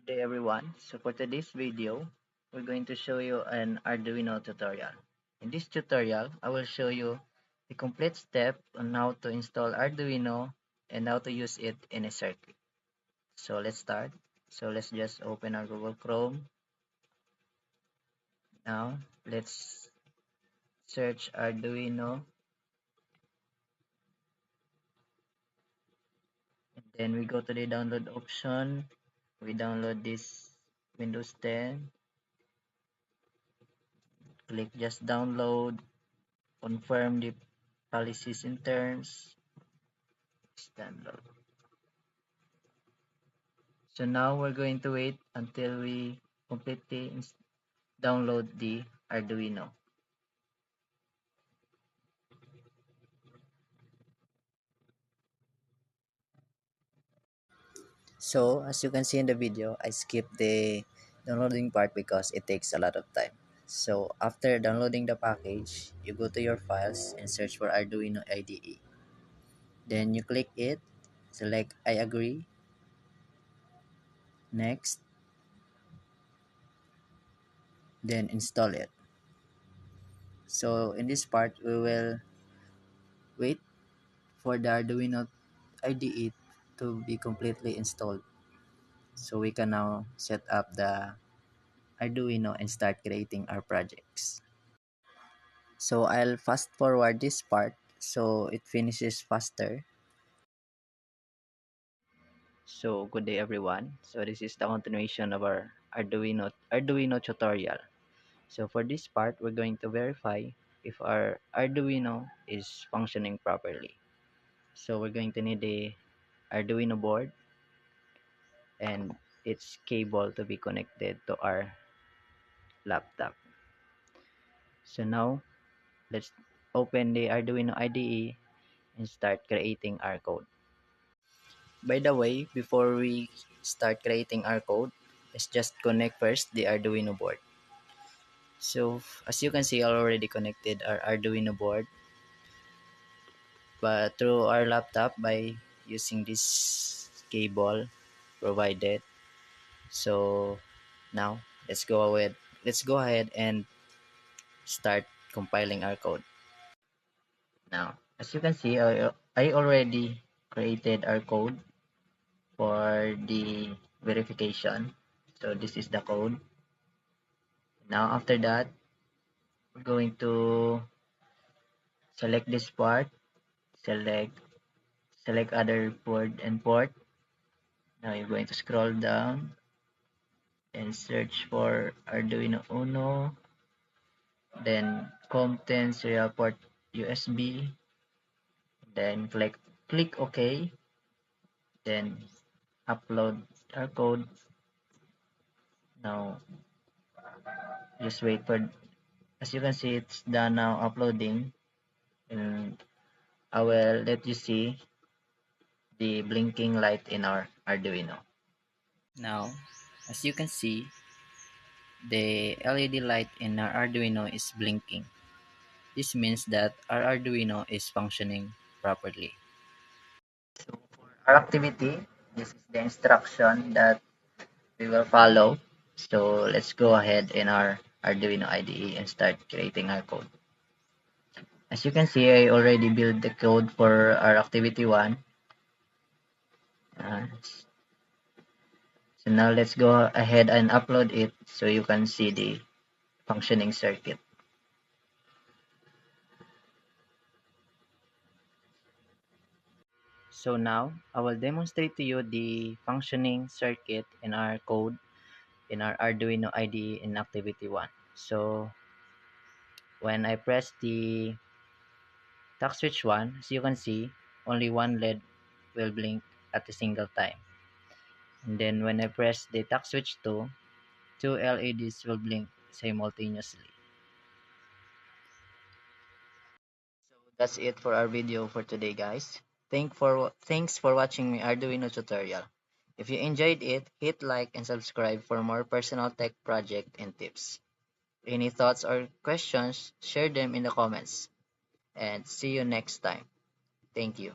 Good day everyone. So for today's video, we're going to show you an Arduino tutorial. In this tutorial, I will show you the complete step on how to install Arduino and how to use it in a circuit. So let's start. So let's just open our Google Chrome. Now let's search Arduino, and then we go to the download option. We download this Windows 10. Click just download, confirm the policies and terms. Download. So now we're going to wait until we completely download the Arduino. So as you can see in the video, I skipped the downloading part because it takes a lot of time. So after downloading the package, you go to your files and search for Arduino IDE. Then you click it, select I agree, next, then install it. So in this part, we will wait for the Arduino IDE to be completely installed. So we can now set up the Arduino and start creating our projects. So I'll fast forward this part so it finishes faster. So good day everyone. So this is the continuation of our Arduino tutorial. So for this part, we're going to verify if our Arduino is functioning properly. So we're going to need the Arduino board and its cable to be connected to our laptop. So now let's open the Arduino IDE and start creating our code. By the way, before we start creating our code, let's just connect first the Arduino board. So as you can see, I already connected our Arduino board but through our laptop by using this cable provided. So now let's go ahead and start compiling our code. Now, as you can see, I already created our code for the verification. So this is the code. Now after that, we're going to select this part, select other port and port. Now you're going to scroll down and search for Arduino Uno, then COM10 serial port USB, then click OK, then upload our code. Now just wait for, as you can see, it's done now uploading, and I will let you see the blinking light in our Arduino. Now, as you can see, the LED light in our Arduino is blinking. This means that our Arduino is functioning properly. So for our activity, this is the instruction that we will follow. So let's go ahead in our Arduino IDE and start creating our code. As you can see, I already built the code for our activity 1. Uh, so now let's go ahead and upload it so you can see the functioning circuit. So now I will demonstrate to you the functioning circuit in our code in our Arduino IDE in activity 1. So when I press the task switch 1, as you can see, only one LED will blink at a single time. And then when I press the task switch 2, two LEDs will blink simultaneously. So that's it for our video for today, guys. Thanks for watching my Arduino tutorial. If you enjoyed it, hit like and subscribe for more personal tech project and tips. Any thoughts or questions, share them in the comments. And see you next time. Thank you.